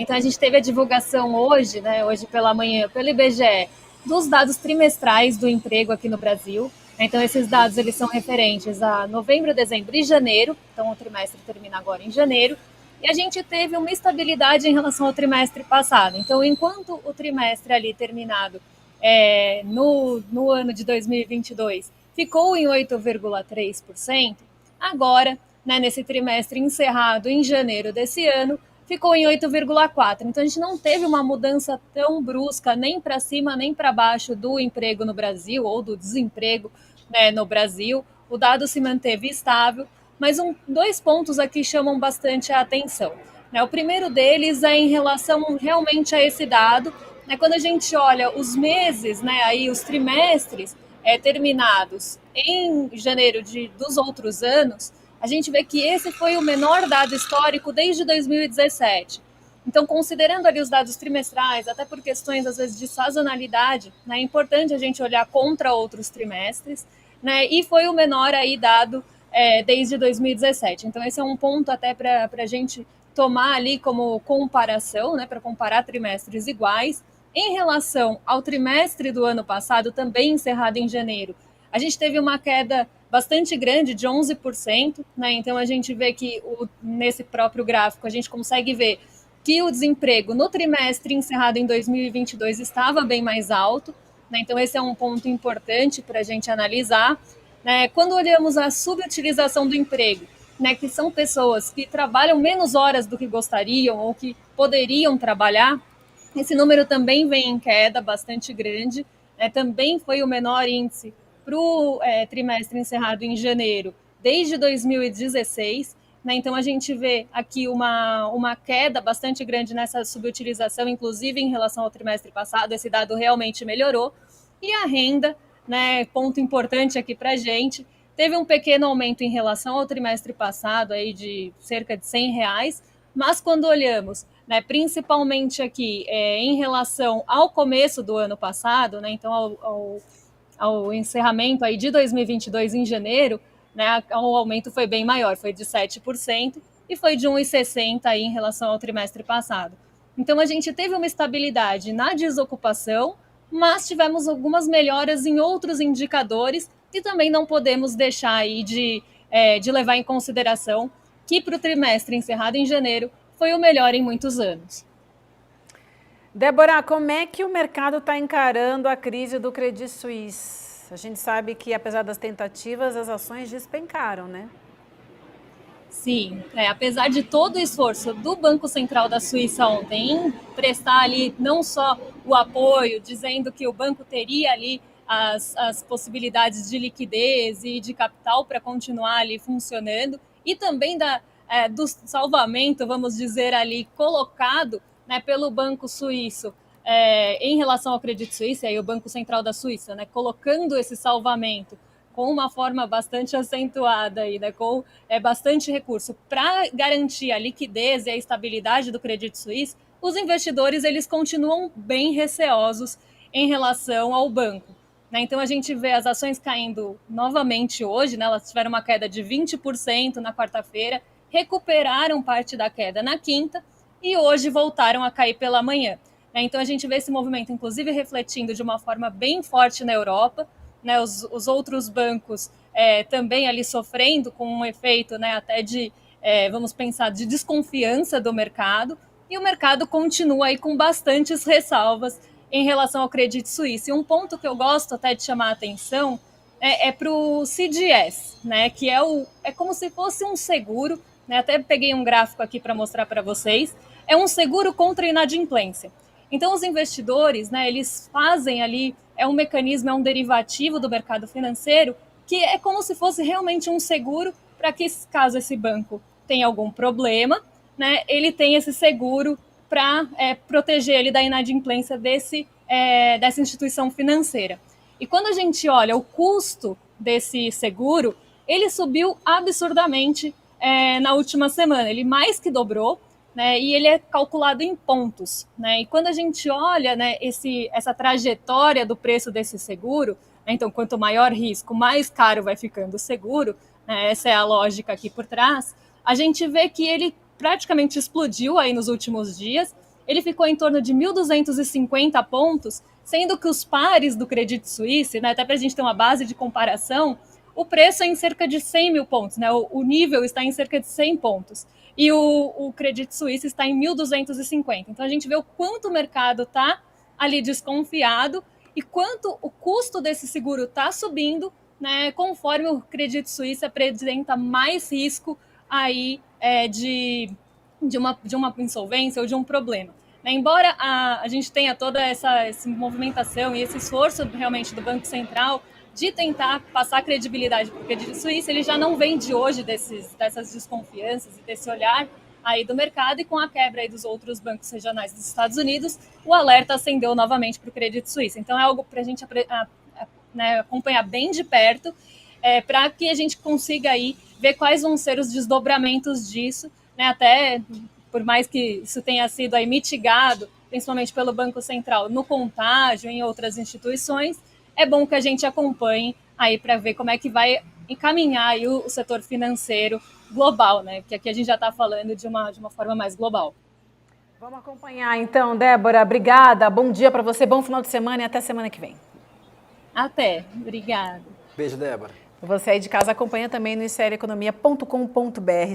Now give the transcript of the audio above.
Então a gente teve a divulgação hoje, né, hoje pela manhã, pelo IBGE, dos dados trimestrais do emprego aqui no Brasil. Então esses dados eles são referentes a novembro, dezembro e janeiro, então o trimestre termina agora em janeiro, e a gente teve uma estabilidade em relação ao trimestre passado. Então, enquanto o trimestre ali terminado no ano de 2022 ficou em 8,3%, agora, né, nesse trimestre encerrado em janeiro desse ano, ficou em 8,4%. Então, a gente não teve uma mudança tão brusca, nem para cima, nem para baixo do emprego no Brasil, ou do desemprego, né, no Brasil. O dado se manteve estável, mas dois pontos aqui chamam bastante a atenção. Né? O primeiro deles é em relação realmente a esse dado. Né? Quando a gente olha os meses, né, aí os trimestres terminados em janeiro dos outros anos, a gente vê que esse foi o menor dado histórico desde 2017. Então, considerando ali os dados trimestrais, até por questões, às vezes, de sazonalidade, né, é importante a gente olhar contra outros trimestres, né, e foi o menor aí dado desde 2017. Então, esse é um ponto até para a gente tomar ali como comparação, né, para comparar trimestres iguais. Em relação ao trimestre do ano passado, também encerrado em janeiro, a gente teve uma queda bastante grande, de 11%, né? Então a gente vê que nesse próprio gráfico a gente consegue ver que o desemprego no trimestre encerrado em 2022 estava bem mais alto, né? Então esse é um ponto importante para a gente analisar. Né? Quando olhamos a subutilização do emprego, né, que são pessoas que trabalham menos horas do que gostariam ou que poderiam trabalhar, esse número também vem em queda bastante grande, né? Também foi o menor índice para o trimestre encerrado em janeiro desde 2016. Né? Então a gente vê aqui uma queda bastante grande nessa subutilização, inclusive em relação ao trimestre passado, esse dado realmente melhorou. E a renda, né, ponto importante aqui para a gente, teve um pequeno aumento em relação ao trimestre passado, aí de cerca de R$ 100, mas quando olhamos, né, principalmente aqui em relação ao começo do ano passado, né, então ao encerramento aí de 2022 em janeiro, né, o aumento foi bem maior, foi de 7% e foi de 1,60% aí em relação ao trimestre passado. Então a gente teve uma estabilidade na desocupação, mas tivemos algumas melhoras em outros indicadores e também não podemos deixar aí de levar em consideração que para o trimestre encerrado em janeiro foi o melhor em muitos anos. Débora, como é que o mercado está encarando a crise do Credit Suisse? A gente sabe que, apesar das tentativas, as ações despencaram, né? Sim, apesar de todo o esforço do Banco Central da Suíça ontem em prestar ali não só o apoio, dizendo que o banco teria ali as possibilidades de liquidez e de capital para continuar ali funcionando, e também do salvamento, vamos dizer ali, colocado, né, pelo Banco Suíço em relação ao Credit Suisse, aí o Banco Central da Suíça, né, colocando esse salvamento com uma forma bastante acentuada aí, né, com bastante recurso para garantir a liquidez e a estabilidade do Credit Suisse, os investidores eles continuam bem receosos em relação ao banco. Né? Então a gente vê as ações caindo novamente hoje, né? Elas tiveram uma queda de 20% na quarta-feira, recuperaram parte da queda na quinta e hoje voltaram a cair pela manhã. Né? Então a gente vê esse movimento, inclusive, refletindo de uma forma bem forte na Europa. Né, os outros bancos também ali sofrendo com um efeito, né, até de, vamos pensar, de desconfiança do mercado, e o mercado continua aí com bastantes ressalvas em relação ao Credit Suisse. E um ponto que eu gosto até de chamar a atenção para o CDS, né, que é como se fosse um seguro, né, até peguei um gráfico aqui para mostrar para vocês, é um seguro contra inadimplência. Então, os investidores, né, eles fazem ali, um mecanismo, um derivativo do mercado financeiro, que é como se fosse realmente um seguro para que, caso esse banco tenha algum problema, né, ele tem esse seguro para proteger ele da inadimplência dessa instituição financeira. E quando a gente olha o custo desse seguro, ele subiu absurdamente na última semana, ele mais que dobrou, né, e ele é calculado em pontos. Né, e quando a gente olha, né, essa trajetória do preço desse seguro, né, então quanto maior risco, mais caro vai ficando o seguro, né, essa é a lógica aqui por trás, a gente vê que ele praticamente explodiu aí nos últimos dias, ele ficou em torno de 1.250 pontos, sendo que os pares do Credit Suisse, né, até para a gente ter uma base de comparação, o preço é em cerca de 100 mil pontos, né, o nível está em cerca de 100 pontos, e o Credit Suisse está em 1.250. Então a gente vê o quanto o mercado está ali desconfiado e quanto o custo desse seguro está subindo, né, conforme o Credit Suisse apresenta mais risco aí de uma insolvência ou de um problema. Né? Embora a gente tenha toda essa movimentação e esse esforço realmente do Banco Central de tentar passar credibilidade para o Credit Suisse, ele já não vem de hoje dessas desconfianças e desse olhar aí do mercado, e com a quebra aí dos outros bancos regionais dos Estados Unidos, o alerta acendeu novamente para o Credit Suisse. Então é algo para a gente né, acompanhar bem de perto, para que a gente consiga aí ver quais vão ser os desdobramentos disso, né, até por mais que isso tenha sido aí mitigado, principalmente pelo Banco Central, no contágio, em outras instituições, é bom que a gente acompanhe aí para ver como é que vai encaminhar aí o setor financeiro global, né? Porque aqui a gente já está falando de uma forma mais global. Vamos acompanhar então, Débora. Obrigada. Bom dia para você, bom final de semana e até semana que vem. Até. Obrigada. Beijo, Débora. Você aí de casa acompanha também no isérieconomia.com.br.